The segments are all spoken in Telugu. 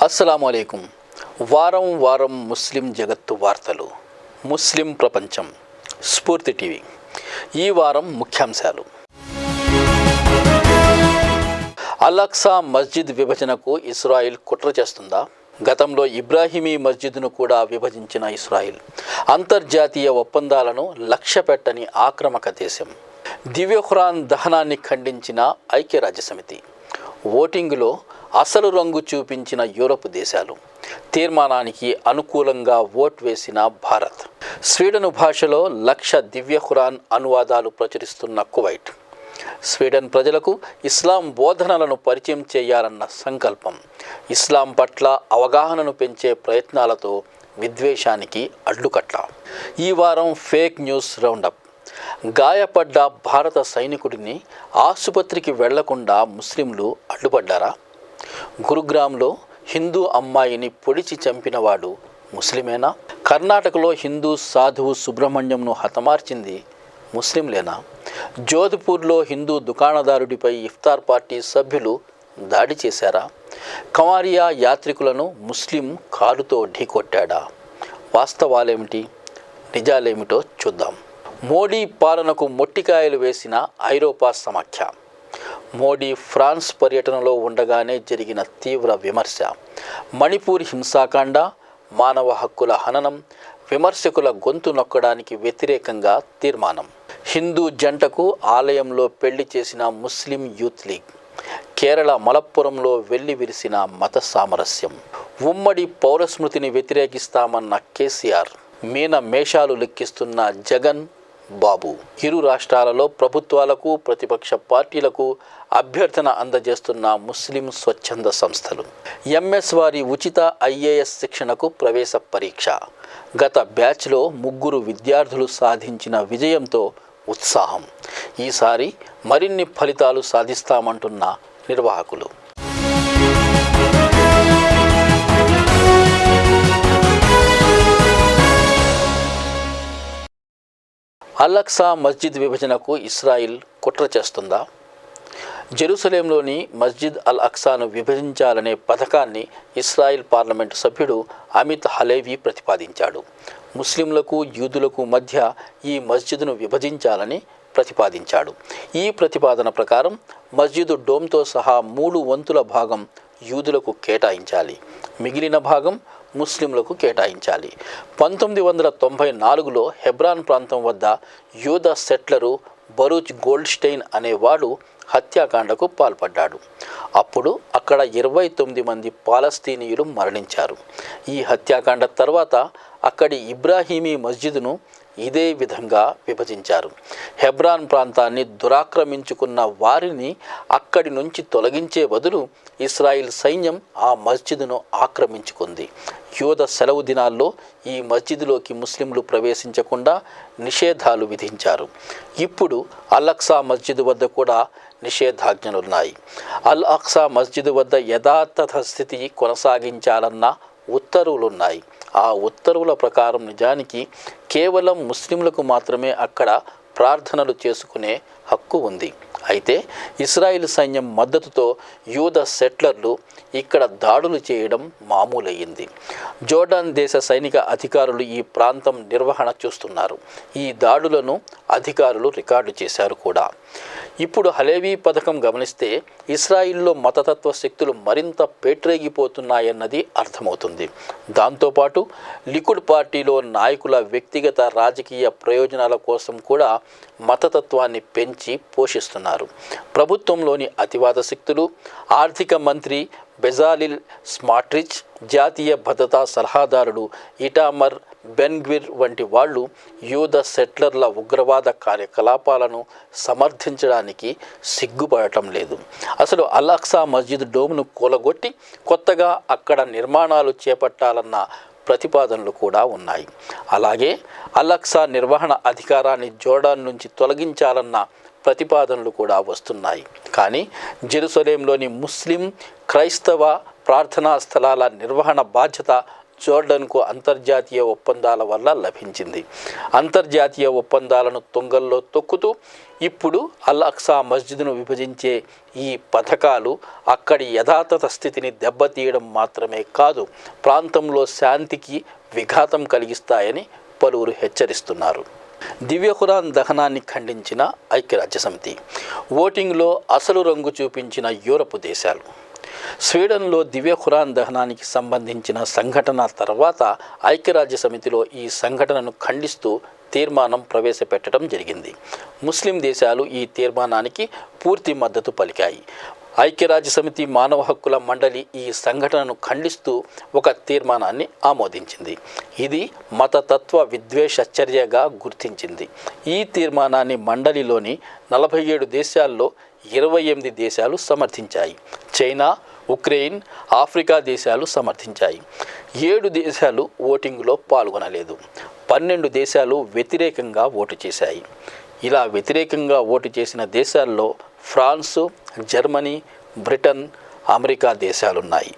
అస్సలాముఅలైకుం. వారం వారం ముస్లిం జగత్తు వార్తలు, ముస్లిం ప్రపంచం, స్ఫూర్తి టీవీ. ఈ వారం ముఖ్యాంశాలు: అల్ అక్సా మస్జిద్ విభజనకు ఇస్రాయిల్ కుట్ర చేస్తుందా? గతంలో ఇబ్రాహిమీ మస్జిద్ను కూడా విభజించిన ఇస్రాయిల్ అంతర్జాతీయ ఒప్పందాలను లక్ష్యపెట్టని ఆక్రమక దేశం. దివ్య ఖురాన్ దహనాన్ని ఖండించిన ఐక్యరాజ్యసమితి. ఓటింగులో అసలు రంగు చూపించిన యూరప్ దేశాలు. తీర్మానానికి అనుకూలంగా ఓట్ వేసిన భారత్. స్వీడన్ భాషలో 1,00,000 దివ్య ఖురాన్ అనువాదాలు ప్రచురిస్తున్న కువైట్. స్వీడన్ ప్రజలకు ఇస్లాం బోధనలను పరిచయం చేయాలన్న సంకల్పం. ఇస్లాం పట్ల అవగాహనను పెంచే ప్రయత్నాలతో విద్వేషానికి అడ్డుకట్ట. ఈ వారం ఫేక్ న్యూస్ రౌండప్. గాయపడ్డ భారత సైనికుడిని ఆసుపత్రికి వెళ్లకుండా ముస్లింలు అడ్డుపడ్డారా? గురుగ్రామ్లో హిందూ అమ్మాయిని పొడిచి చంపినవాడు ముస్లిమేనా? కర్ణాటకలో హిందూ సాధువు సుబ్రహ్మణ్యంను హతమార్చింది ముస్లింలేనా? జోధ్పూర్లో హిందూ దుకాణదారుడిపై ఇఫ్తార్ పార్టీ సభ్యులు దాడి చేశారా? కవారియా యాత్రికులను ముస్లిం కారుతో ఢీకొట్టాడా? వాస్తవాలేమిటి, నిజాలేమిటో చూద్దాం. మోడీ పాలనకు మొట్టికాయలు వేసిన ఐరోపా సమాఖ్య. మోడీ ఫ్రాన్స్ పర్యటనలో ఉండగానే జరిగిన తీవ్ర విమర్శ. మణిపూర్ హింసాకాండ, మానవ హక్కుల హననం, విమర్శకుల గొంతు నొక్కడానికి వ్యతిరేకంగా తీర్మానం. హిందూ జంటకు ఆలయంలో పెళ్లి చేసిన ముస్లిం యూత్ లీగ్. కేరళ మలప్పురంలో వెల్లివిరిసిన మత సామరస్యం. ఉమ్మడి పౌరస్మృతిని వ్యతిరేకిస్తామన్న కేసీఆర్. మేషాలు లెక్కిస్తున్న జగన్, బాబు. ఇరు రాష్ట్రాలలో ప్రభుత్వాలకు ప్రతిపక్ష పార్టీలకు అభ్యర్థన అందజేస్తున్న ముస్లిం స్వచ్ఛంద సంస్థలు. ఎంఎస్ వారి ఉచిత ఐఏఎస్ శిక్షణకు ప్రవేశ పరీక్ష. గత బ్యాచ్లో 3 విద్యార్థులు సాధించిన విజయంతో ఉత్సాహం. ఈసారి మరిన్ని ఫలితాలు సాధిస్తామంటున్న నిర్వాహకులు. అల్ అక్సా మస్జిద్ విభజనకు ఇస్రాయిల్ కుట్ర చేస్తుందా? జెరూసలేంలోని మస్జిద్ అల్ అక్సాను విభజించాలనే పథకాన్ని ఇస్రాయిల్ పార్లమెంటు సభ్యుడు అమిత్ హలేవి ప్రతిపాదించాడు. ముస్లింలకు, యూదులకు మధ్య ఈ మస్జిద్ను విభజించాలని ప్రతిపాదించాడు. ఈ ప్రతిపాదన ప్రకారం మస్జిద్ డోమ్తో సహా 3 వంతుల భాగం యూదులకు కేటాయించాలి, మిగిలిన భాగం ముస్లింలకు కేటాయించాలి. 1994లో హెబ్రాన్ ప్రాంతం వద్ద యూద సెట్లరు బరూచ్ గోల్డ్స్టైన్ అనేవాడు హత్యాకాండకు పాల్పడ్డాడు. అప్పుడు అక్కడ 29 మంది పాలస్తీనీయులు మరణించారు. ఈ హత్యాకాండ తర్వాత అక్కడి ఇబ్రాహీమీ మస్జిద్ను ఇదే విధంగా విభజించారు. హెబ్రాన్ ప్రాంతాన్ని దురాక్రమించుకున్న వారిని అక్కడి నుంచి తొలగించే బదులు ఇస్రాయిల్ సైన్యం ఆ మస్జిద్ను ఆక్రమించుకుంది. యూద సెలవు దినాల్లో ఈ మస్జిద్లోకి ముస్లింలు ప్రవేశించకుండా నిషేధాలు విధించారు. ఇప్పుడు అల్ అక్సా మస్జిద్ వద్ద కూడా నిషేధాజ్ఞలున్నాయి. అల్ అక్సా మస్జిద్ వద్ద యథాతథ స్థితి కొనసాగించాలన్న ఉత్తర్వులున్నాయి. ఆ ఉత్తర్వుల ప్రకారం నిజానికి కేవలం ముస్లింలకు మాత్రమే అక్కడ ప్రార్థనలు చేసుకునే హక్కు ఉంది. అయితే ఇస్రాయిల్ సైన్యం మద్దతుతో యూద సెట్లర్లు ఇక్కడ దాడులు చేయడం మామూలయ్యింది. జోర్డాన్ దేశ సైనిక అధికారులు ఈ ప్రాంతం నిర్వహణ చూస్తున్నారు. ఈ దాడులను అధికారులు రికార్డు చేశారు కూడా. ఇప్పుడు హలేవీ పథకం గమనిస్తే ఇస్రాయిల్లో మతతత్వ శక్తులు మరింత పేట్రేగిపోతున్నాయన్నది అర్థమవుతుంది. దాంతోపాటు లికుడ్ పార్టీలో నాయకుల వ్యక్తిగత రాజకీయ ప్రయోజనాల కోసం కూడా మతతత్వాన్ని పెంచి పోషిస్తున్నారు. ప్రభుత్వంలోని అతివాద శక్తులు, ఆర్థిక మంత్రి బెజాలిల్ స్మాట్రిచ్, జాతీయ భద్రతా సలహాదారుడు ఇటామర్ బెన్గ్విర్ వంటి వాళ్ళు యూద సెట్లర్ల ఉగ్రవాద కార్యకలాపాలను సమర్థించడానికి సిగ్గుపడటం లేదు. అసలు అల్ అక్సా మస్జిద్ డోమ్ను కూలగొట్టి కొత్తగా అక్కడ నిర్మాణాలు చేపట్టాలన్న ప్రతిపాదనలు కూడా ఉన్నాయి. అలాగే అల్ అక్సా నిర్వహణ అధికారాన్ని జోర్డాన్ నుంచి తొలగించాలన్న ప్రతిపాదనలు కూడా వస్తున్నాయి. కానీ జెరూసలేంలోని ముస్లిం, క్రైస్తవ ప్రార్థనా స్థలాల నిర్వహణ బాధ్యత జోర్డన్కు అంతర్జాతీయ ఒప్పందాల వల్ల లభించింది. అంతర్జాతీయ ఒప్పందాలను తుంగల్లో తొక్కుతూ ఇప్పుడు అల్ అక్సా మస్జిద్ను విభజించే ఈ పథకాలు అక్కడి యథాతథ స్థితిని దెబ్బతీయడం మాత్రమే కాదు, ప్రాంతంలో శాంతికి విఘాతం కలిగిస్తాయని పలువురు హెచ్చరిస్తున్నారు. దివ్య ఖురాన్ దహనాన్ని ఖండించిన ఐక్యరాజ్యసమితి, ఓటింగ్లో అసలు రంగు చూపించిన యూరప్ దేశాలు. స్వీడన్లో దివ్య ఖురాన్ దహనానికి సంబంధించిన సంఘటన తర్వాత ఐక్యరాజ్యసమితిలో ఈ సంఘటనను ఖండిస్తూ తీర్మానం ప్రవేశపెట్టడం జరిగింది. ముస్లిం దేశాలు ఈ తీర్మానానికి పూర్తి మద్దతు పలికాయి. ఐక్యరాజ్యసమితి మానవ హక్కుల మండలి ఈ సంఘటనను ఖండిస్తూ ఒక తీర్మానాన్ని ఆమోదించింది. ఇది మతతత్వ విద్వేష చర్యగా గుర్తించింది. ఈ తీర్మానాన్ని మండలిలోని 47 దేశాల్లో 28 దేశాలు సమర్థించాయి. చైనా, ఉక్రెయిన్, ఆఫ్రికా దేశాలు సమర్థించాయి. 7 దేశాలు ఓటింగ్లో పాల్గొనలేదు. 12 దేశాలు వ్యతిరేకంగా ఓటు చేశాయి. ఇలా వ్యతిరేకంగా ఓటు చేసిన దేశాల్లో ఫ్రాన్సు, జర్మనీ, బ్రిటన్, అమెరికా దేశాలున్నాయి.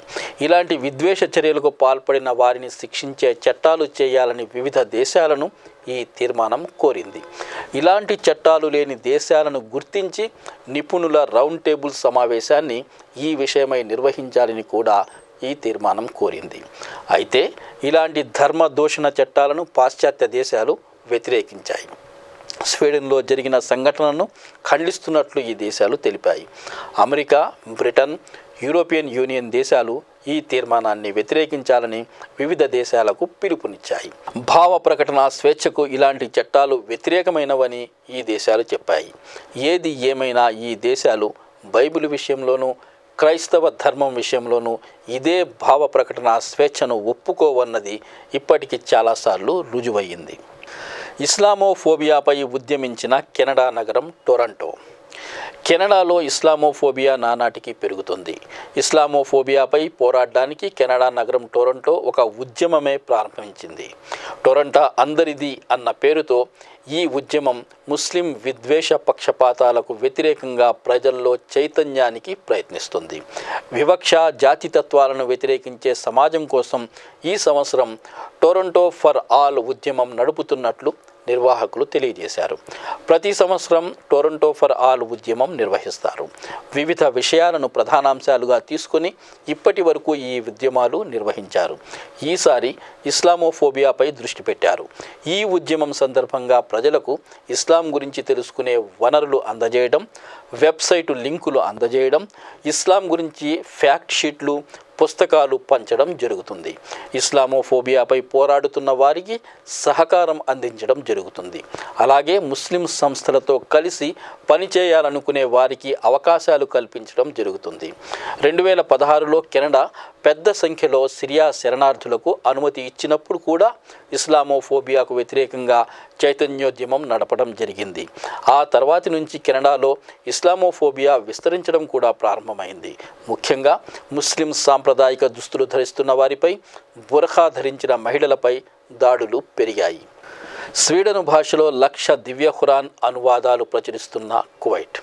ఇలాంటి విద్వేష చర్యలకు పాల్పడిన వారిని శిక్షించే చట్టాలు చేయాలని వివిధ దేశాలను ఈ తీర్మానం కోరింది. ఇలాంటి చట్టాలు లేని దేశాలను గుర్తించి నిపుణుల రౌండ్ టేబుల్ సమావేశాన్ని ఈ విషయమై నిర్వహించాలని కూడా ఈ తీర్మానం కోరింది. అయితే ఇలాంటి ధర్మ దూషణ చట్టాలను పాశ్చాత్య దేశాలు వ్యతిరేకించాయి. స్వీడన్లో జరిగిన సంఘటనను ఖండిస్తున్నట్లు ఈ దేశాలు తెలిపాయి. అమెరికా, బ్రిటన్, యూరోపియన్ యూనియన్ దేశాలు ఈ తీర్మానాన్ని వ్యతిరేకించాలని వివిధ దేశాలకు పిలుపునిచ్చాయి. భావ ప్రకటన స్వేచ్ఛకు ఇలాంటి చట్టాలు వ్యతిరేకమైనవని ఈ దేశాలు చెప్పాయి. ఏది ఏమైనా ఈ దేశాలు బైబిల్ విషయంలోనూ క్రైస్తవ ధర్మం విషయంలోనూ ఇదే భావ ప్రకటన స్వేచ్ఛను ఒప్పుకోవన్నది ఇప్పటికి చాలాసార్లు రుజువయ్యింది. ఇస్లామోఫోబియాపై ఉద్యమించిన కెనడా నగరం టొరంటో. కెనడాలో ఇస్లామోఫోబియా నానాటికి పెరుగుతుంది. ఇస్లామోఫోబియాపై పోరాడడానికి కెనడా నగరం టొరంటో ఒక ఉద్యమమే ప్రారంభించింది. టొరంటో అందరిది అన్న పేరుతో ఈ ఉద్యమం ముస్లిం విద్వేష పక్షపాతాలకు వ్యతిరేకంగా ప్రజల్లో చైతన్యానికి ప్రయత్నిస్తుంది. వివక్ష, జాతితత్వాలను వ్యతిరేకించే సమాజం కోసం ఈ సంవత్సరం టొరంటో ఫర్ ఆల్ ఉద్యమం నడుపుతున్నట్లు నిర్వాహకులు తెలియజేశారు. ప్రతి సంవత్సరం టొరంటో ఫర్ ఆల్ ఉద్యమం నిర్వహిస్తారు. వివిధ విషయాలను ప్రధానాంశాలుగా తీసుకుని ఇప్పటి వరకు ఈ ఉద్యమాలు నిర్వహించారు. ఈసారి ఇస్లామోఫోబియాపై దృష్టి పెట్టారు. ఈ ఉద్యమం సందర్భంగా ప్రజలకు ఇస్లాం గురించి తెలుసుకునే వనరులు అందజేయడం, వెబ్సైటు లింకులు అందజేయడం, ఇస్లాం గురించి ఫ్యాక్ట్ షీట్లు, పుస్తకాలు పంచడం జరుగుతుంది. ఇస్లామోఫోబియాపై పోరాడుతున్న వారికి సహకారం అందించడం జరుగుతుంది. అలాగే ముస్లిం సంస్థలతో కలిసి పనిచేయాలనుకునే వారికి అవకాశాలు కల్పించడం జరుగుతుంది. 2016లో కెనడా పెద్ద సంఖ్యలో సిరియా శరణార్థులకు అనుమతి ఇచ్చినప్పుడు కూడా ఇస్లామోఫోబియాకు వ్యతిరేకంగా చైతన్యోద్యమం నడపడం జరిగింది. ఆ తర్వాతి నుంచి కెనడాలో ఇస్లామోఫోబియా విస్తరించడం కూడా ప్రారంభమైంది. ముఖ్యంగా ముస్లిం సాంప్రదాయిక దుస్తులు ధరిస్తున్న వారిపై, బురఖా ధరించిన మహిళలపై దాడులు పెరిగాయి. స్వీడను భాషలో 1,00,000 దివ్య ఖురాన్ అనువాదాలు ప్రచురిస్తున్న కువైట్.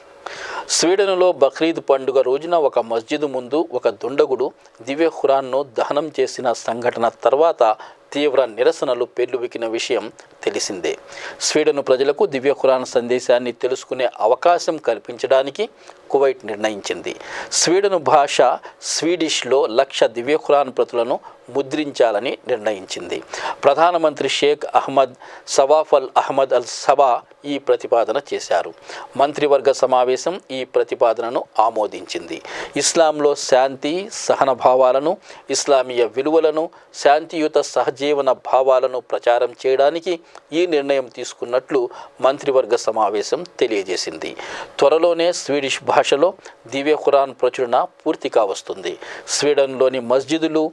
స్వీడన్లో బక్రీద్ పండుగ రోజున ఒక మస్జిద్ ముందు ఒక దుండగుడు దివ్య ఖురాన్ను దహనం చేసిన సంఘటన తర్వాత తీవ్ర నిరసనలు పెల్లుబికిన విషయం తెలిసిందే. స్వీడన్ ప్రజలకు దివ్య ఖురాన్ సందేశాన్ని తెలుసుకునే అవకాశం కల్పించడానికి కువైట్ నిర్ణయించింది. స్వీడన్ భాష స్వీడిష్లో 1,00,000 దివ్య ఖురాన్ ప్రతులను ముద్రించాలని నిర్ణయించింది. ప్రధానమంత్రి షేక్ అహ్మద్ సవాఫ్ అహ్మద్ అల్ సబా ఈ ప్రతిపాదన చేశారు. మంత్రివర్గ సమావేశం ఈ ప్రతిపాదనను ఆమోదించింది. ఇస్లాంలో శాంతి, సహన భావాలను, ఇస్లామీయ విలువలను, శాంతియుత సహజీవన భావాలను ప్రచారం చేయడానికి ఈ నిర్ణయం తీసుకున్నట్లు మంత్రివర్గ సమావేశం తెలియజేసింది. త్వరలోనే స్వీడిష్ భాషలో దివ్య ఖురాన్ ప్రచురణ పూర్తి కావస్తుంది. స్వీడన్లోని మస్జిదులు,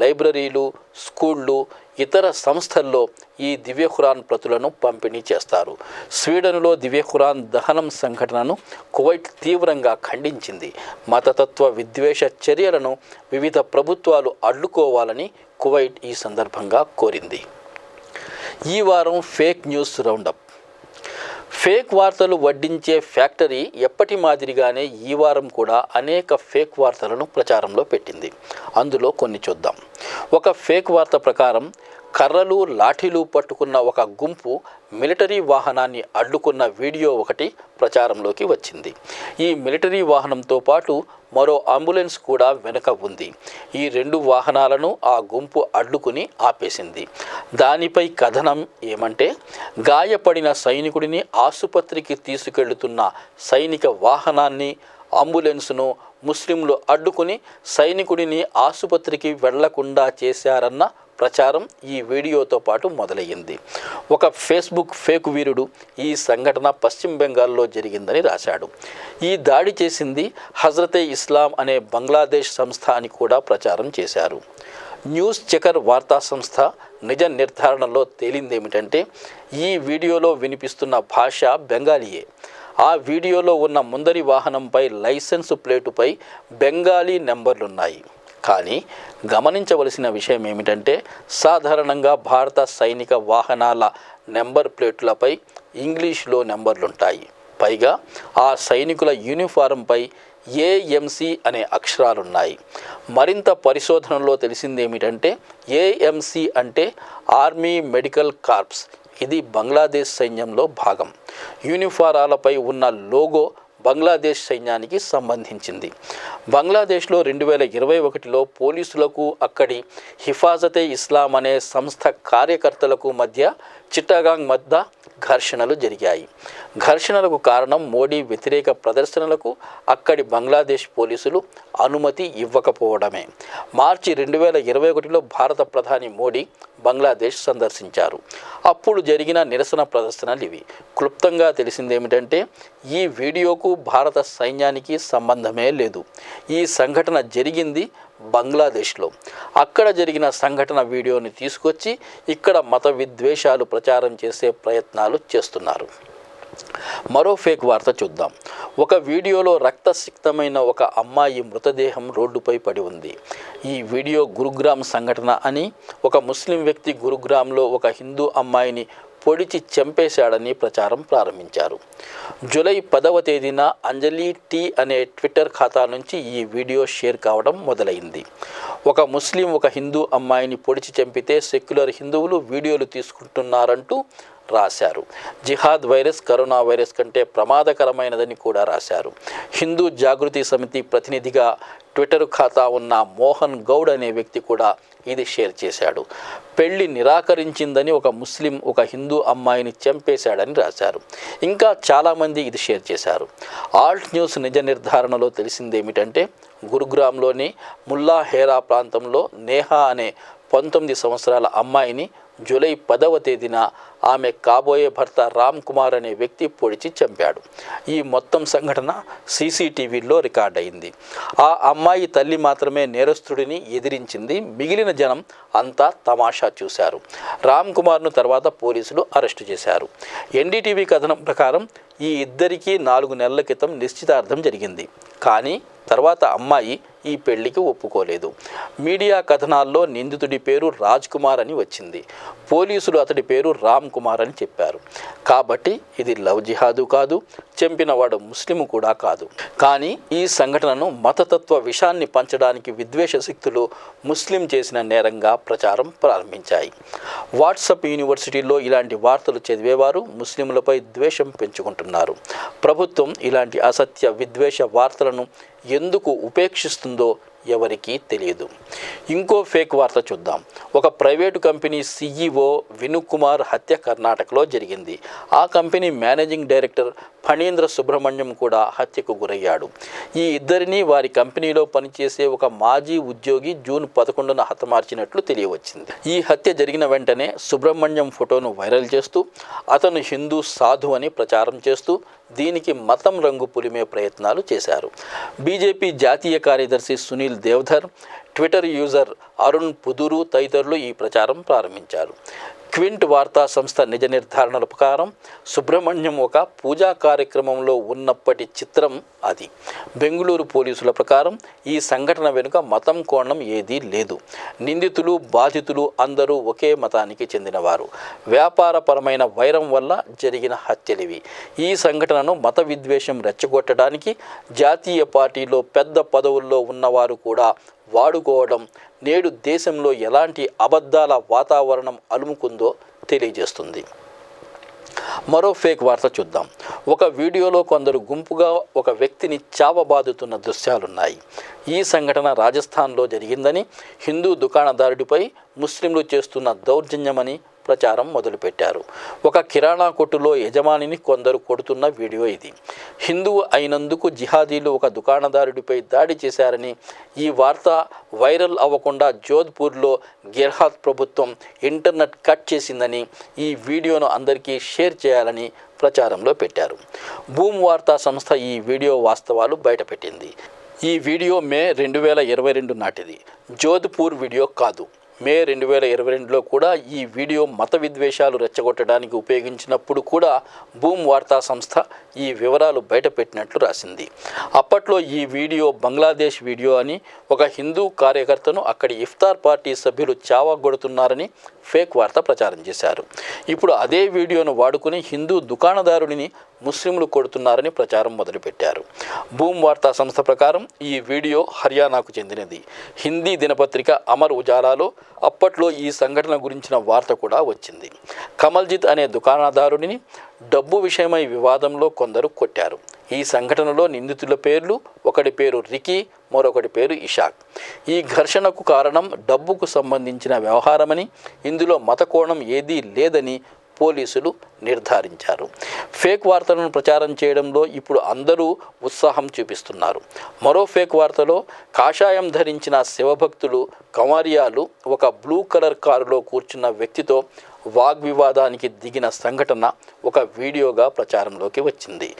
లైబ్రరీలు, స్కూళ్ళు, ఇతర సంస్థల్లో ఈ దివ్య ఖురాన్ ప్రతులను పంపిణీ చేస్తారు. స్వీడన్లో దివ్య ఖురాన్ దహనం సంఘటనను కువైట్ తీవ్రంగా ఖండించింది. మతతత్వ విద్వేష చర్యలను వివిధ ప్రభుత్వాలు అడ్డుకోవాలని కువైట్ ఈ సందర్భంగా కోరింది. ఈ వారం ఫేక్ న్యూస్ రౌండప్. ఫేక్ వార్తలు వడ్డించే ఫ్యాక్టరీ ఎప్పటి మాదిరిగానే ఈ వారం కూడా అనేక ఫేక్ వార్తలను ప్రచారంలో పెట్టింది. అందులో కొన్ని చూద్దాం. ఒక ఫేక్ వార్త ప్రకారం కర్రలు లాఠీలు పట్టుకున్న ఒక గుంపు మిలిటరీ వాహనాన్ని అడ్డుకున్న వీడియో ఒకటి ప్రచారంలోకి వచ్చింది. ఈ మిలిటరీ వాహనంతో పాటు మరో అంబులెన్స్ కూడా వెనుక ఉంది. ఈ 2 వాహనాలను ఆ గుంపు అడ్డుకుని ఆపేసింది. దానిపై కథనం ఏమంటే, గాయపడిన సైనికుడిని ఆసుపత్రికి తీసుకెళ్తున్న సైనిక వాహనాన్ని, అంబులెన్స్ను ముస్లింలు అడ్డుకుని సైనికుడిని ఆసుపత్రికి వెళ్లకుండా చేశారన్న ప్రచారం ఈ వీడియోతో పాటు మొదలయ్యింది. ఒక ఫేస్బుక్ ఫేక్ వీరుడు ఈ సంఘటన పశ్చిమ బెంగాల్లో జరిగిందని రాశాడు. ఈ దాడి చేసింది హజ్రతే ఇస్లాం అనే బంగ్లాదేశ్ సంస్థ అని కూడా ప్రచారం చేశారు. న్యూస్ చెకర్ వార్తా సంస్థ నిజ నిర్ధారణలో తేలిందేమిటంటే, ఈ వీడియోలో వినిపిస్తున్న భాష బెంగాలీయే. ఆ వీడియోలో ఉన్న ముందరి వాహనంపై లైసెన్స్ ప్లేటుపై బెంగాలీ నెంబర్లున్నాయి. కానీ గమనించవలసిన విషయం ఏమిటంటే, సాధారణంగా భారత సైనిక వాహనాల నెంబర్ ప్లేట్లపై ఇంగ్లీష్లో నెంబర్లుంటాయి. పైగా ఆ సైనికుల యూనిఫారంపై ఏఎంసీ అనే అక్షరాలున్నాయి. మరింత పరిశోధనలో తెలిసిందేమిటంటే, ఏఎంసీ అంటే ఆర్మీ మెడికల్ కార్ప్స్. ఇది బంగ్లాదేశ్ సైన్యంలో భాగం. యూనిఫారాలపై ఉన్న లోగో బంగ్లాదేశ్ సైన్యానికి సంబంధించింది. బంగ్లాదేశ్లో 2021లో పోలీసులకు అక్కడి హిఫాజతే ఇస్లాం అనే సంస్థ కార్యకర్తలకు మధ్య చిట్టగాంగ్ మధ్య ఘర్షణలు జరిగాయి. ఘర్షణలకు కారణం మోడీ వ్యతిరేక ప్రదర్శనలకు అక్కడి బంగ్లాదేశ్ పోలీసులు అనుమతి ఇవ్వకపోవడమే. మార్చి 2021లో భారత ప్రధాని మోడీ బంగ్లాదేశ్ సందర్శించారు. అప్పుడు జరిగిన నిరసన ప్రదర్శనలు ఇవి. క్లుప్తంగా తెలిసిందేమిటంటే, ఈ వీడియోకు భారత సైన్యానికి సంబంధమే లేదు. ఈ సంఘటన జరిగింది బంగ్లాదేశ్లో. అక్కడ జరిగిన సంఘటన వీడియోని తీసుకొచ్చి ఇక్కడ మత విద్వేషాలు ప్రచారం చేసే ప్రయత్నాలు చేస్తున్నారు. మరో ఫేక్ వార్త చూద్దాం. ఒక వీడియోలో రక్తసిక్తమైన ఒక అమ్మాయి మృతదేహం రోడ్డుపై పడి ఉంది. ఈ వీడియో గురుగ్రామ్ సంఘటన అని, ఒక ముస్లిం వ్యక్తి గురుగ్రామ్లో ఒక హిందూ అమ్మాయిని పొడిచి చంపేశాడని ప్రచారం ప్రారంభించారు. జూలై 10వ తేదీన అంజలి టీ అనే ట్విట్టర్ ఖాతా నుంచి ఈ వీడియో షేర్ కావడం మొదలైంది. ఒక ముస్లిం ఒక హిందూ అమ్మాయిని పొడిచి చంపితే సెక్యులర్ హిందువులు వీడియోలు తీసుకుంటున్నారంటూ రాశారు. జిహాద్ వైరస్ కరోనా వైరస్ కంటే ప్రమాదకరమైనదని కూడా రాశారు. హిందూ జాగృతి సమితి ప్రతినిధిగా ట్విట్టర్ ఖాతా ఉన్న మోహన్ గౌడ్ అనే వ్యక్తి కూడా ఇది షేర్ చేశాడు. పెళ్లి నిరాకరించిందని ఒక ముస్లిం ఒక హిందూ అమ్మాయిని చంపేశాడని రాశారు. ఇంకా చాలామంది ఇది షేర్ చేశారు. ఆల్ట్ న్యూస్ నిజ నిర్ధారణలో తెలిసిందేమిటంటే, గురుగ్రామ్లోని ముల్లా హేరా ప్రాంతంలో నేహా అనే 19 సంవత్సరాల అమ్మాయిని జూలై 10వ తేదీన ఆమె కాబోయే భర్త రామ్ కుమార్ అనే వ్యక్తి పొడిచి చంపాడు. ఈ మొత్తం సంఘటన సీసీటీవీలో రికార్డ్ అయింది. ఆ అమ్మాయి తల్లి మాత్రమే నేరస్తుడిని ఎదిరించింది. మిగిలిన జనం అంతా తమాషా చూశారు. రామ్ కుమార్ను తర్వాత పోలీసులు అరెస్టు చేశారు. ఎన్డీటీవీ కథనం ప్రకారం ఈ ఇద్దరికీ 4 నెలల క్రితం నిశ్చితార్థం జరిగింది. కానీ తర్వాత అమ్మాయి ఈ పెళ్లికి ఒప్పుకోలేదు. మీడియా కథనాల్లో నిందితుడి పేరు రాజ్ కుమార్ అని వచ్చింది. పోలీసులు అతడి పేరు రామ్ కుమార్ అని చెప్పారు. కాబట్టి ఇది లవ్ జిహాదు కాదు, చంపినవాడు ముస్లిం కూడా కాదు. కానీ ఈ సంఘటనను మతతత్వ విషాన్ని పంచడానికి విద్వేష శక్తులు ముస్లిం చేసిన నేరంగా ప్రచారం ప్రారంభించాయి. వాట్సాప్ యూనివర్సిటీలో ఇలాంటి వార్తలు చదివేవారు ముస్లింలపై ద్వేషం పెంచుకుంటున్నారు. ప్రభుత్వం ఇలాంటి అసత్య విద్వేష వార్తలను ఎందుకు ఉపేక్షిస్తుందో ఎవరికీ తెలియదు. ఇంకో ఫేక్ వార్త చూద్దాం. ఒక ప్రైవేటు కంపెనీ CEO విను కుమార్ హత్య కర్ణాటకలో జరిగింది. ఆ company managing director Phanindra Subrahmanyam కూడా హత్యకు గురయ్యాడు. ఈ ఇద్దరిని వారి కంపెనీలో పనిచేసే ఒక మాజీ ఉద్యోగి జూన్ 11న హతమార్చినట్లు తెలియవచ్చింది. ఈ హత్య జరిగిన వెంటనే సుబ్రహ్మణ్యం ఫోటోను వైరల్ చేస్తూ అతను హిందూ సాధు అని ప్రచారం చేస్తూ దీనికి మతం రంగు పులిమే ప్రయత్నాలు చేశారు. బీజేపీ జాతీయ కార్యదర్శి సునీల్ దేవ్ధర్, ట్విట్టర్ యూజర్ అరుణ్ పుదూరు తదితరులు ఈ ప్రచారం ప్రారంభించారు. క్వింట్ వార్తా సంస్థ నిజ నిర్ధారణల ప్రకారం సుబ్రహ్మణ్యం ఒక పూజా కార్యక్రమంలో ఉన్నప్పటి చిత్రం అది. బెంగళూరు పోలీసుల ప్రకారం ఈ సంఘటన వెనుక మతం కోణం ఏదీ లేదు. నిందితులు బాధితులు అందరూ ఒకే మతానికి చెందినవారు. వ్యాపారపరమైన వైరం వల్ల జరిగిన హత్యలివి. ఈ సంఘటనను మత విద్వేషం రెచ్చగొట్టడానికి జాతీయ పార్టీలో పెద్ద పదవుల్లో ఉన్నవారు కూడా వాడుకోవడం నేడు దేశంలో ఎలాంటి అబద్ధాల వాతావరణం అలుముకుందో తెలియజేస్తుంది. మరో ఫేక్ వార్త చూద్దాం. ఒక వీడియోలో కొందరు గుంపుగా ఒక వ్యక్తిని చావబాదుతున్న దృశ్యాలున్నాయి. ఈ సంఘటన రాజస్థాన్లో జరిగిందని, హిందూ దుకాణదారుడిపై ముస్లింలు చేస్తున్న దౌర్జన్యమని ప్రచారం మొదలుపెట్టారు. ఒక కిరాణా కొట్టులో యజమానిని కొందరు కొడుతున్న వీడియో ఇది. హిందువు అయినందుకు జిహాదీలు ఒక దుకాణదారుడిపై దాడి చేశారని, ఈ వార్త వైరల్ అవ్వకుండా జోధ్పూర్లో గెహ్లాట్ ప్రభుత్వం ఇంటర్నెట్ కట్ చేసిందని, ఈ వీడియోను అందరికీ షేర్ చేయాలని ప్రచారంలో పెట్టారు. బూమ్ వార్తా సంస్థ ఈ వీడియో వాస్తవాలు బయటపెట్టింది. ఈ వీడియో మే 2022 నాటిది. జోధ్పూర్ వీడియో కాదు. మే 2022లో కూడా ఈ వీడియో మత విద్వేషాలు రెచ్చగొట్టడానికి ఉపయోగించినప్పుడు కూడా బూమ్ వార్తా సంస్థ ఈ వివరాలు బయటపెట్టినట్లు రాసింది. అప్పట్లో ఈ వీడియో బంగ్లాదేశ్ వీడియో అని, ఒక హిందూ కార్యకర్తను అక్కడి ఇఫ్తార్ పార్టీ సభ్యులు చావగొడుతున్నారని ఫేక్ వార్త ప్రచారం చేశారు. ఇప్పుడు అదే వీడియోను వాడుకుని హిందూ దుకాణదారుడిని ముస్లింలు కొడుతున్నారని ప్రచారం మొదలుపెట్టారు. బూమ్ వార్తా సంస్థ ప్రకారం ఈ వీడియో హర్యానాకు చెందినది. హిందీ దినపత్రిక అమర్ ఉజాలాలో అప్పట్లో ఈ సంఘటన గురించిన వార్త కూడా వచ్చింది. కమల్జిత్ అనే దుకాణదారుడిని డబ్బు విషయమై వివాదంలో కొందరు కొట్టారు. ఈ సంఘటనలో నిందితుల పేర్లు, ఒకటి పేరు రికీ, మరొకటి పేరు ఇషాక్. ఈ ఘర్షణకు కారణం డబ్బుకు సంబంధించిన వ్యవహారమని, ఇందులో మత కోణం ఏదీ లేదని పోలీసులు నిర్ధారించారు. ఫేక్ వార్తలను ప్రచారం చేయడంలో ఇప్పుడు అందరూ ఉత్సాహం చూపిస్తున్నారు. మరో ఫేక్ వార్తలో కాషాయం ధరించిన శివభక్తులు కమారియాలు ఒక బ్లూ కలర్ కారులో కూర్చున్న వ్యక్తితో వాగ్వివాదానికి దిగిన సంఘటన ఒక వీడియోగా ప్రచారంలోకి వచ్చింది.